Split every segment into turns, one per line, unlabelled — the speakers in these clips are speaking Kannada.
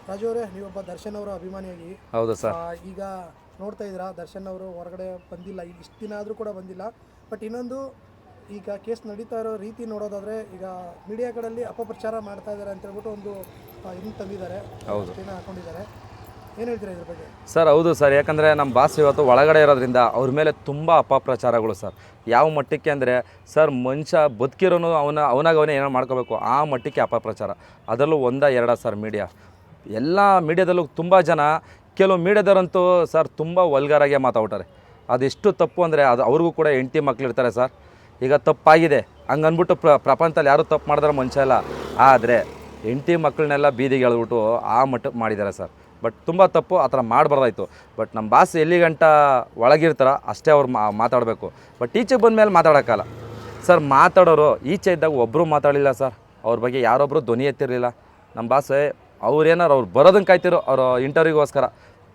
ರಾಜು ಅವರೇ, ನೀವೊಬ್ಬ ದರ್ಶನ್ ಅವರ ಅಭಿಮಾನಿಯಾಗಿ
ಹೌದು ಸರ್.
ಈಗ ನೋಡ್ತಾ ಇದ್ದೀರಾ, ದರ್ಶನ್ ಅವರು ಹೊರಗಡೆ ಬಂದಿಲ್ಲ, ಈಗ ಇಷ್ಟು ದಿನ ಆದರೂ ಕೂಡ ಬಂದಿಲ್ಲ. ಬಟ್ ಇನ್ನೊಂದು, ಈಗ ಕೇಸ್ ನಡೀತಾ ಇರೋ ರೀತಿ ನೋಡೋದಾದರೆ, ಈಗ ಮೀಡಿಯಾಗಳಲ್ಲಿ ಅಪಪ್ರಚಾರ ಮಾಡ್ತಾ ಇದ್ದಾರೆ ಅಂತ ಹೇಳ್ಬಿಟ್ಟು ಒಂದು ಇದನ್ನು ತಂದಿದ್ದಾರೆ, ಹಾಕೊಂಡಿದ್ದಾರೆ. ಏನು ಹೇಳ್ತೀರಾ ಇದ್ರ ಬಗ್ಗೆ?
ಸರ್ ಹೌದು ಸರ್, ಯಾಕಂದರೆ ನಮ್ಮ ಬಾಸ್ ಇವತ್ತು ಒಳಗಡೆ ಇರೋದ್ರಿಂದ ಅವ್ರ ಮೇಲೆ ತುಂಬ ಅಪಪ್ರಚಾರಗಳು ಸರ್. ಯಾವ ಮಟ್ಟಕ್ಕೆ ಅಂದರೆ ಸರ್, ಮನುಷ್ಯ ಬದುಕಿರೋನು ಅವನಾಗವನೇ ಏನೋ ಮಾಡ್ಕೋಬೇಕು, ಆ ಮಟ್ಟಕ್ಕೆ ಅಪಪ್ರಚಾರ. ಅದರಲ್ಲೂ ಎರಡ ಸರ್ ಎಲ್ಲ ಮೀಡಿಯಾದಲ್ಲೂ ತುಂಬ ಜನ, ಕೆಲವು ಮೀಡಿಯಾದವರಂತೂ ಸರ್ ತುಂಬ ವಲ್ಗರಾಗೆ ಮಾತಾಡ್ತಾರೆ. ಅದೆಷ್ಟು ತಪ್ಪು ಅಂದರೆ ಅದು ಅವ್ರಿಗೂ ಕೂಡ ಹೆಂಡತಿ ಮಕ್ಕಳಿರ್ತಾರೆ ಸರ್. ಈಗ ತಪ್ಪಾಗಿದೆ ಹಂಗನ್ಬಿಟ್ಟು ಪ್ರಪಂಚದಲ್ಲಿ ಯಾರೂ ತಪ್ಪು ಮಾಡಿದ್ರೆ ಮನುಷ್ಯ ಇಲ್ಲ. ಆದರೆ ಹೆಂಡತಿ ಮಕ್ಕಳನ್ನೆಲ್ಲ ಬೀದಿಗೆ ಎಳೆದ್ಬಿಟ್ಟು ಆ ಮಟ್ಟಕ್ಕೆ ಮಾಡಿದ್ದಾರೆ ಸರ್. ಬಟ್ ತುಂಬ ತಪ್ಪು, ಆ ಥರ ಮಾಡಬಾರ್ದಾಯ್ತು. ಬಟ್ ನಮ್ಮ ಬಾಸ್ ಎಲ್ಲಿಗಂಟ ಒಳಗಿರ್ತಾರ ಅಷ್ಟೇ ಅವ್ರು ಮಾತಾಡಬೇಕು. ಬಟ್ ಈಚೆಗೆ ಬಂದ ಮೇಲೆ ಮಾತಾಡೋಕ್ಕಲ್ಲ ಸರ್. ಮಾತಾಡೋರು ಈಚೆ ಇದ್ದಾಗ ಒಬ್ಬರು ಮಾತಾಡಲಿಲ್ಲ ಸರ್. ಅವ್ರ ಬಗ್ಗೆ ಯಾರೊಬ್ಬರು ಧ್ವನಿ ಎತ್ತಿರಲಿಲ್ಲ. ನಮ್ಮ ಬಾಸ್ ಅವ್ರೇನಾರು ಅವ್ರು ಬರೋದನ್ನು ಕಾಯ್ತಿರೋ, ಅವ್ರ ಇಂಟರ್ವ್ಯೂಗೋಸ್ಕರ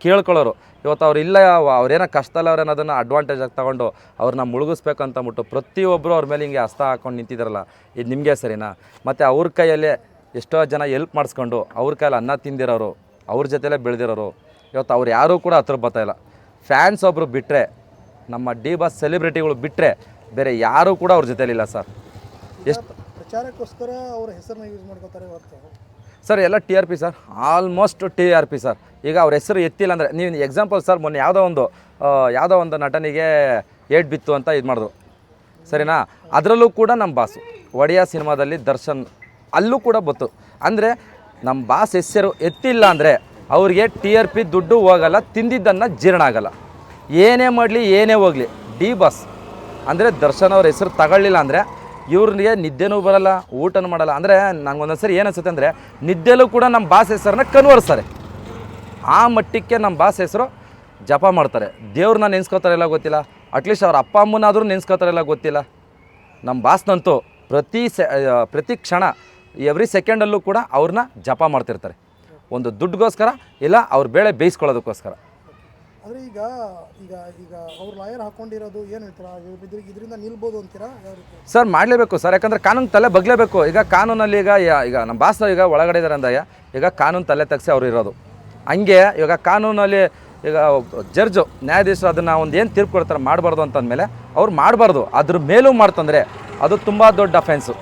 ಕೇಳ್ಕೊಳ್ಳೋರು. ಇವತ್ತು ಅವ್ರು ಇಲ್ಲ, ಅವ್ರೇನೋ ಕಷ್ಟದಲ್ಲಿ ಅವ್ರೇನೋದನ್ನು ಅಡ್ವಾಂಟೇಜ್ ಆಗಿ ತೊಗೊಂಡು ಅವ್ರನ್ನ ಮುಳುಗಿಸ್ಬೇಕು ಅಂತಂದ್ಬಿಟ್ಟು ಪ್ರತಿಯೊಬ್ಬರು ಅವ್ರ ಮೇಲೆ ಹಿಂಗೆ ಹಸ್ತ ಹಾಕ್ಕೊಂಡು ನಿಂತಿದ್ದಾರಲ್ಲ, ಇದು ನಿಮಗೆ ಸರಿನಾ? ಮತ್ತು ಅವ್ರ ಕೈಯಲ್ಲೇ ಎಷ್ಟೋ ಜನ ಎಲ್ಪ್ ಮಾಡಿಸ್ಕೊಂಡು ಅವ್ರ ಕೈಯಲ್ಲಿ ಅನ್ನ ತಿಂದಿರೋರು, ಅವ್ರ ಜೊತೆಲೇ ಬೆಳೆದಿರೋರು, ಇವತ್ತು ಅವ್ರು ಯಾರೂ ಕೂಡ ಹತ್ರ ಬರ್ತಾಯಿಲ್ಲ. ಫ್ಯಾನ್ಸ್ ಒಬ್ಬರು ಬಿಟ್ಟರೆ, ನಮ್ಮ ಡಿ ಬಾಸ್ ಸೆಲೆಬ್ರಿಟಿಗಳು ಬಿಟ್ಟರೆ ಬೇರೆ ಯಾರೂ ಕೂಡ ಅವ್ರ ಜೊತೆಲಿಲ್ಲ ಸರ್.
ಎಷ್ಟು ಪ್ರಚಾರಕ್ಕೋಸ್ಕರ ಅವ್ರ ಹೆಸರನ್ನ ಯೂಸ್ ಮಾಡ್ಕೋತಾರೆ ಹೊರತು
ಸರ್ ಎಲ್ಲ TRP sir, almost TRP sir. ಈಗ ಅವ್ರ ಹೆಸರು ಎತ್ತಿಲ್ಲ ಅಂದರೆ, ನೀವು ಎಕ್ಸಾಂಪಲ್ ಸರ್, ಮೊನ್ನೆ ಯಾವುದೋ ಒಂದು ನಟನಿಗೆ ಏಟ್ ಬಿತ್ತು ಅಂತ ಇದು ಮಾಡಿದ್ರು ಸರಿನಾ? ಅದರಲ್ಲೂ ಕೂಡ ನಮ್ಮ ಬಾಸು ಒಡೆಯ ಸಿನಿಮಾದಲ್ಲಿ ದರ್ಶನ್ ಅಲ್ಲೂ ಕೂಡ ಬತ್ತು. ಅಂದರೆ ನಮ್ಮ ಬಾಸ್ ಹೆಸರು ಎತ್ತಿಲ್ಲ ಅಂದರೆ ಅವ್ರಿಗೆ TRP ದುಡ್ಡು ಹೋಗಲ್ಲ, ತಿಂದಿದ್ದನ್ನು ಜೀರ್ಣ ಆಗಲ್ಲ. ಏನೇ ಮಾಡಲಿ ಏನೇ ಹೋಗಲಿ, ಡಿ ಬಾಸ್ ಅಂದರೆ ದರ್ಶನ್ ಅವ್ರ ಹೆಸರು ತಗೊಳ್ಳಿಲ್ಲ ಅಂದರೆ ಇವ್ರಿಗೆ ನಿದ್ದೆನೂ ಬರೋಲ್ಲ, ಊಟನೂ ಮಾಡಲ್ಲ. ಅಂದರೆ ನನಗೊಂದೊಂದ್ಸರಿ ಏನಿಸುತ್ತೆ ಅಂದರೆ, ನಿದ್ದೆಲೂ ಕೂಡ ನಮ್ಮ ಬಾಸ್ ಹೆಸರನ್ನ ಕನ್ವರ್ಸ್ತಾರೆ. ಆ ಮಟ್ಟಕ್ಕೆ ನಮ್ಮ ಬಾಸ್ ಹೆಸರು ಜಪ ಮಾಡ್ತಾರೆ. ದೇವ್ರನ್ನ ನೆನೆಸ್ಕೋತಾರೆಲ್ಲ ಗೊತ್ತಿಲ್ಲ, ಅಟ್ಲೀಸ್ಟ್ ಅವ್ರ ಅಪ್ಪ ಅಮ್ಮನಾದರೂ ನೆನೆಸ್ಕೋತಾರೆಲ್ಲ ಗೊತ್ತಿಲ್ಲ. ನಮ್ಮ ಬಾಸ್ನಂತೂ ಪ್ರತಿ ಕ್ಷಣ ಎವ್ರಿ ಸೆಕೆಂಡಲ್ಲೂ ಕೂಡ ಅವ್ರನ್ನ ಜಪ ಮಾಡ್ತಿರ್ತಾರೆ, ಒಂದು ದುಡ್ಡುಗೋಸ್ಕರ ಇಲ್ಲ ಅವ್ರ ಬೇಳೆ ಬೇಯಿಸ್ಕೊಳ್ಳೋದಕ್ಕೋಸ್ಕರ.
ಆದರೆ ಈಗ ಈಗ ಈಗ ಅವ್ರು ಲಾಯರ್ ಹಾಕ್ಕೊಂಡಿರೋದು ಏನು ಹೇಳ್ತೀರಾ? ಇದರಿಂದ ನಿಲ್ಬೋದು ಅಂತೀರಾ?
ಸರ್ ಮಾಡಲೇಬೇಕು ಸರ್, ಯಾಕಂದರೆ ಕಾನೂನು ತಲೆ ಬಗ್ಲೇಬೇಕು. ಈಗ ಕಾನೂನಲ್ಲಿ ಈಗ ನಮ್ಮ ಬಾಸ್ ಈಗ ಒಳಗಡೆ ಇದ್ದಾರೆ ಅಂದಾಗ ಈಗ ಕಾನೂನು ತಲೆ ತಗ್ಸಿ ಅವ್ರು ಇರೋದು. ಹಂಗೆ ಇವಾಗ ಕಾನೂನಲ್ಲಿ ಈಗ ಜಡ್ಜು ನ್ಯಾಯಾಧೀಶರು ಅದನ್ನು ಒಂದು ಏನು ತೀರ್ಪು ಕೊಡ್ತಾರೆ ಮಾಡಬಾರ್ದು ಅಂತಂದಮೇಲೆ ಅವ್ರು ಮಾಡಬಾರ್ದು. ಅದ್ರ ಮೇಲೂ ಮಾಡ್ತಂದರೆ ಅದು ತುಂಬ ದೊಡ್ಡ ಅಫೆನ್ಸು.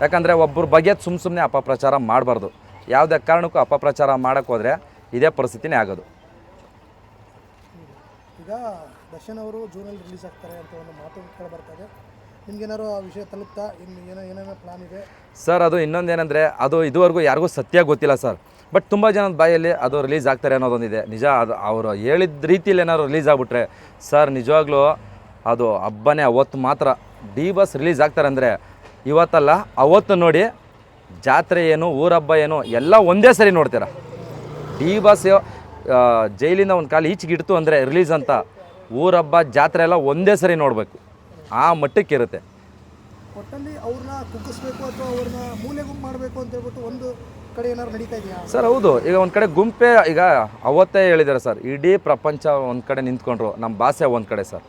ಯಾಕಂದರೆ ಒಬ್ಬರ ಬಗ್ಗೆ ಸುಮ್ಮನೆ ಅಪಪ್ರಚಾರ ಮಾಡಬಾರ್ದು. ಯಾವುದೇ ಕಾರಣಕ್ಕೂ ಅಪಪ್ರಚಾರ ಮಾಡೋಕ್ಕೆ ಹೋದರೆ ಇದೇ ಪರಿಸ್ಥಿತಿನೇ ಆಗೋದು.
ಈಗ ದರ್ಶನ್ ಅವರು ಜೂನಲ್ಲಿ ರಿಲೀಸ್ ಆಗ್ತಾರೆ ಅಂತ ಒಂದು ಮಾತು ಕೇಳಿ ಬರ್ತಾರೆ. ನಿಮ್ಗೇನಾದ್ರು ಆ ವಿಷಯ ತಲುಪ್ತಾ? ಇನ್ನು ಏನೇನೋ ಪ್ಲಾನ್ ಇದೆ
ಸರ್? ಅದು ಇನ್ನೊಂದೇನೆಂದರೆ, ಅದು ಇದುವರೆಗೂ ಯಾರಿಗೂ ಸತ್ಯ ಗೊತ್ತಿಲ್ಲ ಸರ್. ಬಟ್ ತುಂಬ ಜನದ ಬಾಯಲ್ಲಿ ಅದು ರಿಲೀಸ್ ಆಗ್ತಾರೆ ಅನ್ನೋದೊಂದಿದೆ. ನಿಜ, ಅದು ಅವರು ಹೇಳಿದ ರೀತಿಯಲ್ಲಿ ಏನಾದ್ರು ರಿಲೀಸ್ ಆಗಿಬಿಟ್ರೆ ಸರ್ ನಿಜವಾಗ್ಲೂ ಅದು ಹಬ್ಬನೇ. ಅವತ್ತು ಮಾತ್ರ ಡಿ ಬಾಸ್ ರಿಲೀಸ್ ಆಗ್ತಾರೆ ಅಂದರೆ ಇವತ್ತಲ್ಲ ಅವತ್ತು ನೋಡಿ, ಜಾತ್ರೆ ಏನು ಊರಹಬ್ಬ ಏನು ಎಲ್ಲ ಒಂದೇ ಸರಿ ನೋಡ್ತೀರ. ಡಿ ಬಾಸ್ ಜೈಲಿಂದ ಒಂದು ಕಾಲು ಈಚೆಗೆ ಇಡ್ತು ಅಂದರೆ ರಿಲೀಸ್ ಅಂತ, ಊರಹಬ್ಬ ಜಾತ್ರೆ ಎಲ್ಲ ಒಂದೇ ಸರಿ ನೋಡಬೇಕು, ಆ ಮಟ್ಟಕ್ಕೆ ಇರುತ್ತೆ.
ಒಟ್ಟಲ್ಲಿ ಅವ್ರನ್ನ ಕುಗ್ಗಿಸ್ಬೇಕು ಅಥವಾ ಅವ್ರನ್ನ ಮೂಲೆ ಗುಂಪು ಮಾಡಬೇಕು ಅಂತ ಹೇಳ್ಬಿಟ್ಟು ಒಂದು ಕಡೆ ಏನಾದ್ರು ನಡೀತಾ ಇದೆಯಾ
ಸರ್? ಹೌದು, ಈಗ ಒಂದು ಕಡೆ ಗುಂಪೇ ಈಗ ಅವತ್ತೇ ಹೇಳಿದ್ದಾರೆ ಸರ್, ಇಡೀ ಪ್ರಪಂಚ ಒಂದು ಕಡೆ ನಿಂತ್ಕೊಂಡ್ರು, ನಮ್ಮ ಭಾಷೆ ಒಂದು ಕಡೆ ಸರ್.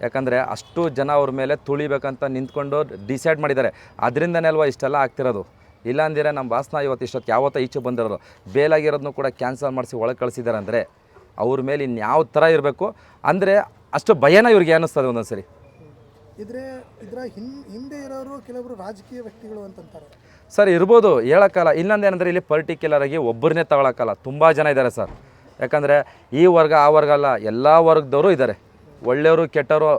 ಯಾಕಂದರೆ ಅಷ್ಟು ಜನ ಅವ್ರ ಮೇಲೆ ತುಳಿಬೇಕಂತ ನಿಂತ್ಕೊಂಡು ಡಿಸೈಡ್ ಮಾಡಿದ್ದಾರೆ. ಅದರಿಂದನೇ ಅಲ್ವಾ ಇಷ್ಟೆಲ್ಲ ಆಗ್ತಿರೋದು. ಇಲ್ಲಾಂದಿರ ನಮ್ಮ ಬಾಸ್ನ ಇಷ್ಟೊತ್ತು ಯಾವತ್ತೋ ಈಚೆ ಬಂದಿರೋದು, ಬೇಲಾಗಿರೋದನ್ನು ಕೂಡ ಕ್ಯಾನ್ಸಲ್ ಮಾಡಿಸಿ ಒಳಗೆ ಕಳಿಸಿದ್ದಾರೆ ಅಂದರೆ ಅವ್ರ ಮೇಲೆ ಇನ್ಯಾವ ಥರ ಇರಬೇಕು ಅಂದರೆ ಅಷ್ಟು ಭಯನ ಇವ್ರಿಗೆ ಅನ್ನಿಸ್ತದೆ ಒಂದೊಂದು ಸರಿ.
ಇದರ ಹಿಂದೆ ಇರೋರು ಕೆಲವರು ರಾಜಕೀಯ ವ್ಯಕ್ತಿಗಳು ಅಂತಂತಾರೆ
ಸರ್. ಇರ್ಬೋದು, ಹೇಳೋಕ್ಕಲ್ಲ. ಇನ್ನೊಂದೇನೆಂದರೆ ಇಲ್ಲಿ ಪರ್ಟಿಕ್ಯುಲರಾಗಿ ಒಬ್ಬರನ್ನೇ ತಗೊಳಕ್ಕಲ್ಲ, ತುಂಬ ಜನ ಇದ್ದಾರೆ ಸರ್. ಯಾಕಂದರೆ ಈ ವರ್ಗ ಆ ವರ್ಗ ಅಲ್ಲ, ಎಲ್ಲ ವರ್ಗದವರು ಇದ್ದಾರೆ. ಒಳ್ಳೆಯವರು ಕೆಟ್ಟವರು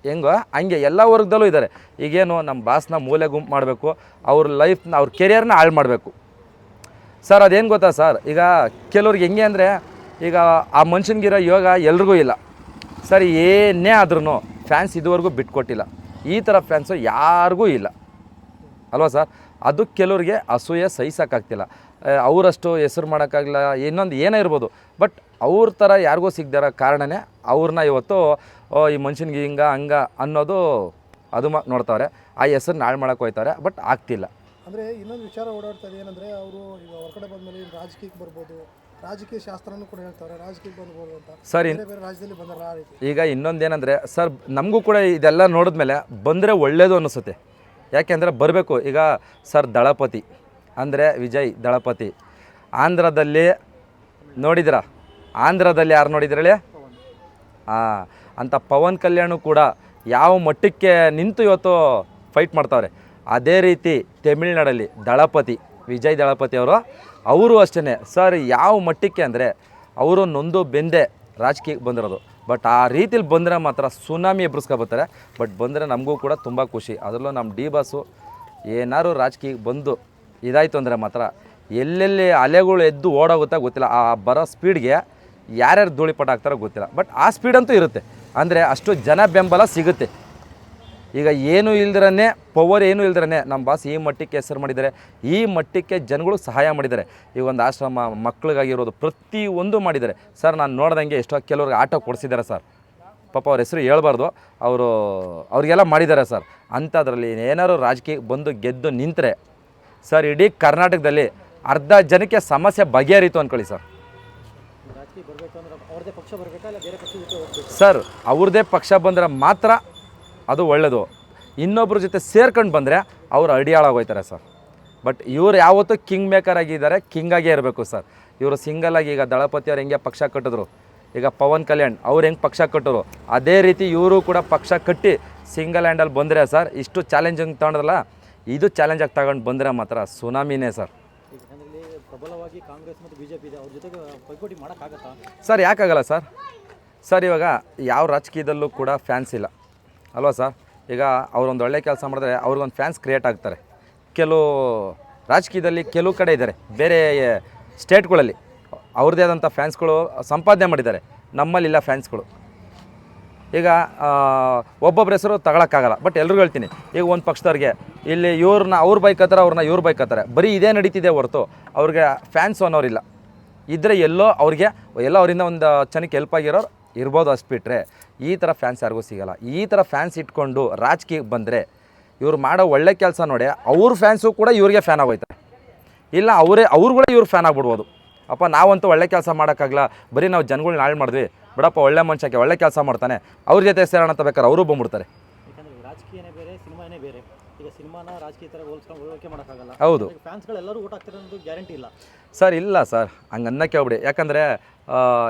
ಹೆಂಗೋ ಹಂಗೆ ಎಲ್ಲ ವರ್ಗದಲ್ಲೂ ಇದ್ದಾರೆ. ಈಗೇನು ನಮ್ಮ ಬಾಸ್ನ ಮೂಲೆ ಗುಂಪು ಮಾಡಬೇಕು, ಅವ್ರ ಲೈಫ್ನ ಅವ್ರ ಕೆರಿಯರ್ನ ಹಾಳು ಮಾಡಬೇಕು ಸರ್. ಅದೇನು ಗೊತ್ತಾ ಸರ್, ಈಗ ಕೆಲವ್ರಿಗೆ ಹೆಂಗೆ ಅಂದರೆ, ಈಗ ಆ ಮನುಷ್ಯನಿಗಿರೋ ಯೋಗ ಎಲ್ರಿಗೂ ಇಲ್ಲ ಸರ್. ಏನೇ ಆದ್ರೂ ಫ್ಯಾನ್ಸ್ ಇದುವರೆಗೂ ಬಿಟ್ಕೊಟ್ಟಿಲ್ಲ. ಈ ಥರ ಫ್ಯಾನ್ಸು ಯಾರಿಗೂ ಇಲ್ಲ ಅಲ್ವಾ ಸರ್? ಅದು ಕೆಲವ್ರಿಗೆ ಅಸೂಯೆ ಸಹಿಸೋಕ್ಕಾಗ್ತಿಲ್ಲ. ಅವರಷ್ಟು ಹೆಸರು ಮಾಡೋಕ್ಕಾಗಲ್ಲ, ಇನ್ನೊಂದು ಏನೇ ಇರ್ಬೋದು. ಬಟ್ ಅವ್ರ ಥರ ಯಾರಿಗೂ ಸಿಗದಿರೋ ಕಾರಣನೇ ಅವ್ರನ್ನ ಇವತ್ತು ಈ ಮನುಷ್ಯನಿಗೆ ಹಂಗೆ ಅನ್ನೋದು ಅದು ನೋಡ್ತಾವ್ರೆ. ಆ ಹೆಸರು ಹಾಳು ಮಾಡೋಕ್ಕೆ ಹೋಗ್ತಾರೆ, ಬಟ್ ಆಗ್ತಿಲ್ಲ.
ಅಂದರೆ ಇನ್ನೊಂದು ವಿಚಾರ ಓಡಾಡ್ತದೆ ಏನಂದರೆ, ಅವರು ಈಗ ಹೊರಗಡೆ ಬಂದಮೇಲೆ ರಾಜಕೀಯಕ್ಕೆ ಬರ್ಬೋದು, ರಾಜಕೀಯ ಶಾಸ್ತ್ರನೂ ಕೂಡ ಹೇಳ್ತಾರೆ ರಾಜಕೀಯಕ್ಕೆ ಬರ್ಬೋದು ಅಂತ
ಸರ್.
ಬೇರೆ ರಾಜ್ಯದಲ್ಲಿ ಬಂದಾರ ಆ ರೀತಿ.
ಈಗ ಇನ್ನೊಂದೇನೆಂದರೆ ಸರ್, ನಮಗೂ ಕೂಡ ಇದೆಲ್ಲ ನೋಡಿದ್ಮೇಲೆ ಬಂದರೆ ಒಳ್ಳೆಯದು ಅನ್ನಿಸುತ್ತೆ. ಯಾಕೆಂದರೆ ಬರಬೇಕು. ಈಗ ಸರ್ ದಳಪತಿ ಅಂದರೆ ವಿಜಯ್ ದಳಪತಿ ಆಂಧ್ರದಲ್ಲಿ ನೋಡಿದಿರಾ? ಆಂಧ್ರದಲ್ಲಿ ಯಾರು ನೋಡಿದ್ರೇಳಿ? ಹಾಂ, ಅಂಥ ಪವನ್ ಕಲ್ಯಾಣು ಕೂಡ ಯಾವ ಮಟ್ಟಕ್ಕೆ ನಿಂತು ಇವತ್ತು ಫೈಟ್ ಮಾಡ್ತಾವ್ರೆ. ಅದೇ ರೀತಿ ತಮಿಳ್ನಾಡಲ್ಲಿ ದಳಪತಿ ವಿಜಯ್ ದಳಪತಿ ಅವರು ಅಷ್ಟೇ ಸರ್. ಯಾವ ಮಟ್ಟಕ್ಕೆ ಅಂದರೆ ಅವರು ನೊಂದು ಬೆಂದೆ ರಾಜಕೀಯಕ್ಕೆ ಬಂದಿರೋದು. ಬಟ್ ಆ ರೀತಿಲಿ ಬಂದರೆ ಮಾತ್ರ ಸುನಾಮಿ ಎಬ್ರಿಸ್ಕೊಬರ್ತಾರೆ. ಬಟ್ ಬಂದರೆ ನಮಗೂ ಕೂಡ ತುಂಬ ಖುಷಿ. ಅದರಲ್ಲೂ ನಮ್ಮ ಡಿ ಬಾಸು ಏನಾದ್ರು ರಾಜಕೀಯಕ್ಕೆ ಬಂದು ಇದಾಯಿತು ಅಂದರೆ ಮಾತ್ರ ಎಲ್ಲೆಲ್ಲಿ ಅಲೆಗಳು ಎದ್ದು ಓಡೋಗುತ್ತಾ ಗೊತ್ತಿಲ್ಲ. ಆ ಬರೋ ಸ್ಪೀಡ್ಗೆ ಯಾರ್ಯಾರು ಧೂಳಿಪಟ ಆಗ್ತಾರೋ ಗೊತ್ತಿಲ್ಲ. ಬಟ್ ಆ ಸ್ಪೀಡಂತೂ ಇರುತ್ತೆ. ಅಂದರೆ ಅಷ್ಟು ಜನ ಬೆಂಬಲ ಸಿಗುತ್ತೆ. ಈಗ ಏನೂ ಇಲ್ದಿರೇ ಪವರ್ ಏನೂ ಇಲ್ದಿರೇ ನಮ್ಮ ಬಾಸ್ ಈ ಮಟ್ಟಕ್ಕೆ ಹೆಸರು ಮಾಡಿದ್ದಾರೆ. ಈ ಮಟ್ಟಕ್ಕೆ ಜನಗಳು ಸಹಾಯ ಮಾಡಿದ್ದಾರೆ. ಈಗ ಒಂದು ಆಶ್ರಮ ಮಕ್ಳಿಗಾಗಿರೋದು ಪ್ರತಿಯೊಂದು ಮಾಡಿದ್ದಾರೆ ಸರ್. ನಾನು ನೋಡ್ದಂಗೆ ಎಷ್ಟೋ ಕೆಲವ್ರಿಗೆ ಆಟೋ ಕೊಡಿಸಿದ್ದಾರೆ ಸರ್. ಪಾಪ ಅವ್ರ ಹೆಸರು ಹೇಳ್ಬಾರ್ದು, ಅವ್ರಿಗೆಲ್ಲ ಮಾಡಿದ್ದಾರೆ ಸರ್. ಅಂಥದ್ರಲ್ಲಿ ಏನಾದ್ರು ರಾಜಕೀಯ ಬಂದು ಗೆದ್ದು ನಿಂತರೆ ಸರ್ ಇಡೀ ಕರ್ನಾಟಕದಲ್ಲಿ ಅರ್ಧ ಜನಕ್ಕೆ ಸಮಸ್ಯೆ ಬಗೆಹರಿತು ಅಂದ್ಕೊಳ್ಳಿ ಸರ್. ಸರ್ ಅವ್ರದ್ದೇ ಪಕ್ಷ ಬಂದರೆ ಮಾತ್ರ ಅದು ಒಳ್ಳೆಯದು. ಇನ್ನೊಬ್ಬರ ಜೊತೆ ಸೇರ್ಕೊಂಡು ಬಂದರೆ ಅವರು ಅಡಿಯಾಳಾಗೋಯ್ತಾರೆ ಸರ್. ಬಟ್ ಇವ್ರು ಯಾವತ್ತೂ ಕಿಂಗ್ ಮೇಕರ್ ಆಗಿದ್ದಾರೆ, ಕಿಂಗಾಗೇ ಇರಬೇಕು ಸರ್. ಇವರು ಸಿಂಗಲಾಗಿ ಈಗ ದಳಪತಿ ಅವ್ರು ಹೆಂಗೆ ಪಕ್ಷ ಕಟ್ಟಿದ್ರು, ಈಗ ಪವನ್ ಕಲ್ಯಾಣ್ ಅವ್ರು ಹೆಂಗೆ ಪಕ್ಷ ಕಟ್ಟರು, ಅದೇ ರೀತಿ ಇವರು ಕೂಡ ಪಕ್ಷ ಕಟ್ಟಿ ಸಿಂಗಲ್ ಹ್ಯಾಂಡಲ್ಲಿ ಬಂದರೆ ಸರ್, ಇಷ್ಟು ಚಾಲೆಂಜಿಂಗ್ ತಗೊಂಡ್ರಲ್ಲ, ಇದು ಚಾಲೆಂಜಾಗಿ ತಗೊಂಡು ಬಂದರೆ ಮಾತ್ರ ಸುನಾಮಿನೇ ಸರ್.
ಪ್ರಬಲವಾಗಿ ಕಾಂಗ್ರೆಸ್ ಮತ್ತು ಬಿಜೆಪಿ ಇದೆ, ಅವ್ರ ಜೊತೆಗೆ ಪೈಪೋಟಿ ಮಾಡೋಕ್ಕಾಗತ್ತಾ
ಸರ್? ಯಾಕಾಗಲ್ಲ ಸರ್. ಸರ್ ಇವಾಗ ಯಾವ ರಾಜಕೀಯದಲ್ಲೂ ಕೂಡ ಫ್ಯಾನ್ಸ್ ಇಲ್ಲ ಅಲ್ವಾ ಸರ್? ಈಗ ಅವರೊಂದು ಒಳ್ಳೆ ಕೆಲಸ ಮಾಡಿದ್ರೆ ಅವ್ರಿಗೊಂದು ಫ್ಯಾನ್ಸ್ ಕ್ರಿಯೇಟ್ ಆಗ್ತಾರೆ. ಕೆಲವು ರಾಜಕೀಯದಲ್ಲಿ ಕೆಲವು ಕಡೆ ಇದ್ದಾರೆ, ಬೇರೆ ಸ್ಟೇಟ್ಗಳಲ್ಲಿ ಅವ್ರದ್ದೇ ಆದಂಥ ಫ್ಯಾನ್ಸ್ಗಳು ಸಂಪಾದನೆ ಮಾಡಿದ್ದಾರೆ. ನಮ್ಮಲ್ಲಿಲ್ಲ ಫ್ಯಾನ್ಸ್ಗಳು. ಈಗ ಒಬ್ಬೊಬ್ಬರ ಹೆಸರು ತಗೊಳಕ್ಕಾಗಲ್ಲ. ಬಟ್ ಎಲ್ರಿಗೂ ಹೇಳ್ತೀನಿ, ಈಗ ಒಂದು ಪಕ್ಷದವ್ರಿಗೆ ಇಲ್ಲಿ ಇವ್ರನ್ನ ಅವ್ರು ಬೈಕತ್ತಾರೆ, ಅವ್ರನ್ನ ಇವ್ರು ಬೈಕತ್ತಾರೆ, ಬರೀ ಇದೇ ನಡೀತಿದೆ ಹೊರತು ಅವ್ರಿಗೆ ಫ್ಯಾನ್ಸು ಅನ್ನೋರಿಲ್ಲ. ಇದ್ದರೆ ಎಲ್ಲೋ ಅವರಿಂದ ಒಂದು ಜನಕ್ಕೆ ಹೆಲ್ಪ್ ಆಗಿರೋರು ಇರ್ಬೋದು. ಅಷ್ಟು ಬಿಟ್ಟರೆ ಈ ಥರ ಫ್ಯಾನ್ಸ್ ಯಾರಿಗೂ ಸಿಗೋಲ್ಲ. ಈ ಥರ ಫ್ಯಾನ್ಸ್ ಇಟ್ಕೊಂಡು ರಾಜಕೀಯಕ್ಕೆ ಬಂದರೆ ಇವ್ರು ಮಾಡೋ ಒಳ್ಳೆ ಕೆಲಸ ನೋಡಿ ಅವ್ರ ಫ್ಯಾನ್ಸು ಕೂಡ ಇವ್ರಿಗೆ ಫ್ಯಾನ್ ಆಗೋಯ್ತಾರೆ. ಇಲ್ಲ ಅವ್ರು ಕೂಡ ಇವ್ರು ಫ್ಯಾನ್ ಆಗ್ಬಿಡ್ಬೋದು. ಅಪ್ಪ ನಾವಂತೂ ಒಳ್ಳೆ ಕೆಲಸ ಮಾಡೋಕ್ಕಾಗಲ್ಲ, ಬರೀ ನಾವು ಜನಗಳ್ನ ಹಾಳು ಮಾಡಿದ್ವಿ, ಬಿಡಪ್ಪ ಒಳ್ಳೆ ಮನುಷ್ಯಕ್ಕೆ ಒಳ್ಳೆ ಕೆಲಸ ಮಾಡ್ತಾನೆ, ಅವ್ರ ಜೊತೆ ಸೇರೋಣ ಅಂತ ಬೇಕಾದ್ರೆ ಅವರು ಬಂದ್ಬಿಡ್ತಾರೆ.
ಯಾಕಂದರೆ ರಾಜಕೀಯನೇ ಬೇರೆ, ಸಿನಿಮಾನೇ ಬೇರೆ. ಈಗ ಸಿನಿಮಾನ ರಾಜಕೀಯ ಥರ ಹೋಲಿಕೆ ಮಾಡೋಕ್ಕಾಗಲ್ಲ.
ಹೌದು,
ಫ್ಯಾನ್ಸ್ಗಳೆಲ್ಲರೂ ಓಟ್ ಹಾಕ್ತಾರೆ ಅನ್ನೋದು ಗ್ಯಾರಂಟಿ ಇಲ್ಲ
ಸರ್. ಇಲ್ಲ ಸರ್, ಹಂಗೆ ಅನ್ನಕ್ಕೆ ಹೋಗ್ಬಿಡಿ. ಯಾಕಂದರೆ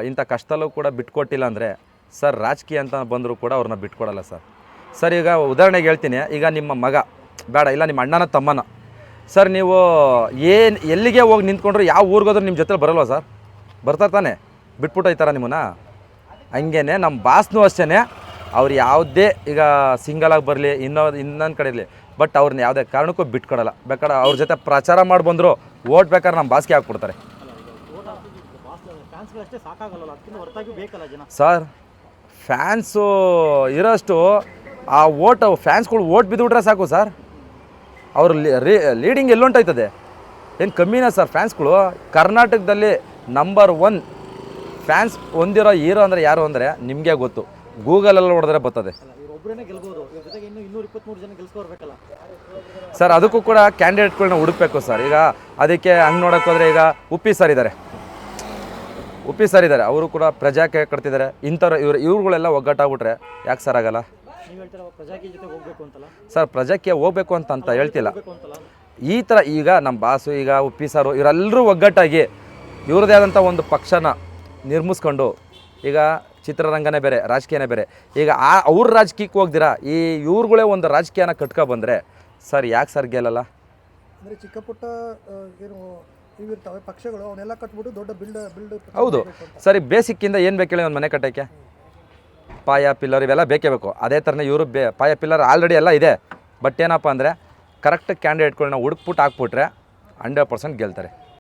ಇಂಥ ಕಷ್ಟಲ್ಲೂ ಕೂಡ ಬಿಟ್ಕೊಟ್ಟಿಲ್ಲ ಅಂದರೆ ಸರ್, ರಾಜಕೀಯ ಅಂತ ಬಂದರೂ ಕೂಡ ಅವ್ರನ್ನ ಬಿಟ್ಕೊಡಲ್ಲ ಸರ್. ಸರ್ ಈಗ ಉದಾಹರಣೆಗೆ ಹೇಳ್ತೀನಿ, ಈಗ ನಿಮ್ಮ ಮಗ ಬೇಡ, ಇಲ್ಲ ನಿಮ್ಮ ಅಣ್ಣನ ತಮ್ಮನ ಸರ್, ನೀವು ಎಲ್ಲಿಗೆ ಹೋಗಿ ನಿಂತ್ಕೊಂಡ್ರು, ಯಾವ ಊರಿಗೋದ್ರೂ ನಿಮ್ಮ ಜೊತೆ ಬರಲ್ವ ಸರ್? ಬರ್ತಾರೆ ತಾನೆ, ಬಿಟ್ಬಿಟ್ಟು ಹೋಯ್ತಾರ ನಿಮ್ಮನ್ನ? ಹಂಗೇ ನಮ್ಮ ಬಾಸ್ನೂ ಅಷ್ಟೇ. ಅವ್ರು ಯಾವುದೇ ಈಗ ಸಿಂಗಲಾಗಿ ಬರಲಿ, ಇನ್ನೊಂದು ಕಡೆ ಇರಲಿ, ಬಟ್ ಅವ್ರನ್ನ ಯಾವುದೇ ಕಾರಣಕ್ಕೂ ಬಿಟ್ಕೊಡಲ್ಲ. ಬೇಕಾದ್ರೆ ಅವ್ರ ಜೊತೆ ಪ್ರಚಾರ ಮಾಡಿ ಬಂದರು ಓಟ್ ಬೇಕಾದ್ರೆ ನಮ್ಮ ಬಾಸ್ಗೆ ಹಾಕ್ಬಿಡ್ತಾರೆ ಸರ್. ಫ್ಯಾನ್ಸು ಇರೋಷ್ಟು ಆ ಫ್ಯಾನ್ಸ್ಗಳು ಓಟ್ ಬಿದ್ದುಬಿಟ್ರೆ ಸಾಕು ಸರ್. ಅವ್ರ ಲೀಡಿಂಗ್ ಎಲ್ಲೊಂಟಾಯ್ತದೆ, ಏನು ಕಮ್ಮಿನ ಸರ್ ಫ್ಯಾನ್ಸ್ಗಳು? ಕರ್ನಾಟಕದಲ್ಲಿ ನಂಬರ್ 1 ಫ್ಯಾನ್ಸ್ ಹೊಂದಿರೋ ಹೀರೋ ಅಂದರೆ ಯಾರು ಅಂದರೆ ನಿಮಗೆ ಗೊತ್ತು, ಗೂಗಲಲ್ಲಿ ಹೊಡೆದ್ರೆ ಬರ್ತದೆ ಸರ್. ಅದಕ್ಕೂ ಕೂಡ ಕ್ಯಾಂಡಿಡೇಟ್ಗಳನ್ನ ಹುಡುಕ್ಬೇಕು ಸರ್. ಈಗ ಅದಕ್ಕೆ ಹಂಗೆ ನೋಡೋಕೆ ಹೋದರೆ ಈಗ ಉಪ್ಪಿ ಸರ್ ಇದ್ದಾರೆ, ಅವರು ಕೂಡ ಪ್ರಜಾಕ್ಕೆ ಕಟ್ತಿದ್ದಾರೆ. ಇಂಥವ್ರು ಇವ್ರುಗಳೆಲ್ಲ ಒಗ್ಗಟ್ಟಾಗ್ಬಿಟ್ರೆ ಯಾಕೆ ಸರ್ ಆಗಲ್ಲ ಸರ್? ಪ್ರಜಾಕ್ಕೆ ಹೋಗ್ಬೇಕು ಅಂತ ಹೇಳ್ತಿಲ್ಲ. ಈ ಥರ ಈಗ ನಮ್ಮ ಬಾಸು, ಈಗ ಉಪ್ಪಿ ಸಾರು, ಇವರೆಲ್ಲರೂ ಒಗ್ಗಟ್ಟಾಗಿ ಇವ್ರದ್ದೇ ಆದಂಥ ಒಂದು ಪಕ್ಷನ ನಿರ್ಮಿಸ್ಕೊಂಡು, ಈಗ ಚಿತ್ರರಂಗನೇ ಬೇರೆ, ರಾಜಕೀಯನೇ ಬೇರೆ. ಈಗ ಅವ್ರ ರಾಜಕೀಯಕ್ಕೆ ಹೋಗ್ದಿರಾ ಈ ಇವ್ರುಗಳೇ ಒಂದು ರಾಜಕೀಯನ ಕಟ್ಕೊಬಂದರೆ ಸರ್ ಯಾಕೆ ಸರ್ ಗೆಲ್ಲಲ್ಲ?
ಅಂದರೆ ಚಿಕ್ಕ ಪುಟ್ಟ ಏನು ಇವಿರ್ತಾವೆ ಪಕ್ಷಗಳು, ಅವನ್ನೆಲ್ಲ ಕಟ್ಬಿಟ್ಟು ದೊಡ್ಡ ಬಿಲ್ಡ್.
ಹೌದು ಸರ್. ಈ ಬೇಸಿಕ್ಕಿಂದ ಏನು ಬೇಕು ಹೇಳಿ ಒಂದು ಮನೆ ಕಟ್ಟೋಕ್ಕೆ? ಪಾಯ ಪಿಲ್ಲರ್ ಇವೆಲ್ಲ ಬೇಕೇ ಬೇಕು. ಅದೇ ಥರನೇ ಇವರು ಪಾಯ ಪಿಲ್ಲರ್ ಆಲ್ರೆಡಿ ಎಲ್ಲ ಇದೆ. ಬಟ್ ಏನಪ್ಪ ಅಂದರೆ ಕರೆಕ್ಟ್ ಕ್ಯಾಂಡಿಡೇಟ್ಗಳನ್ನ ಹುಡುಕ್ಬಿಟ್ಟು ಹಾಕ್ಬಿಟ್ರೆ 100% ಗೆಲ್ತಾರೆ.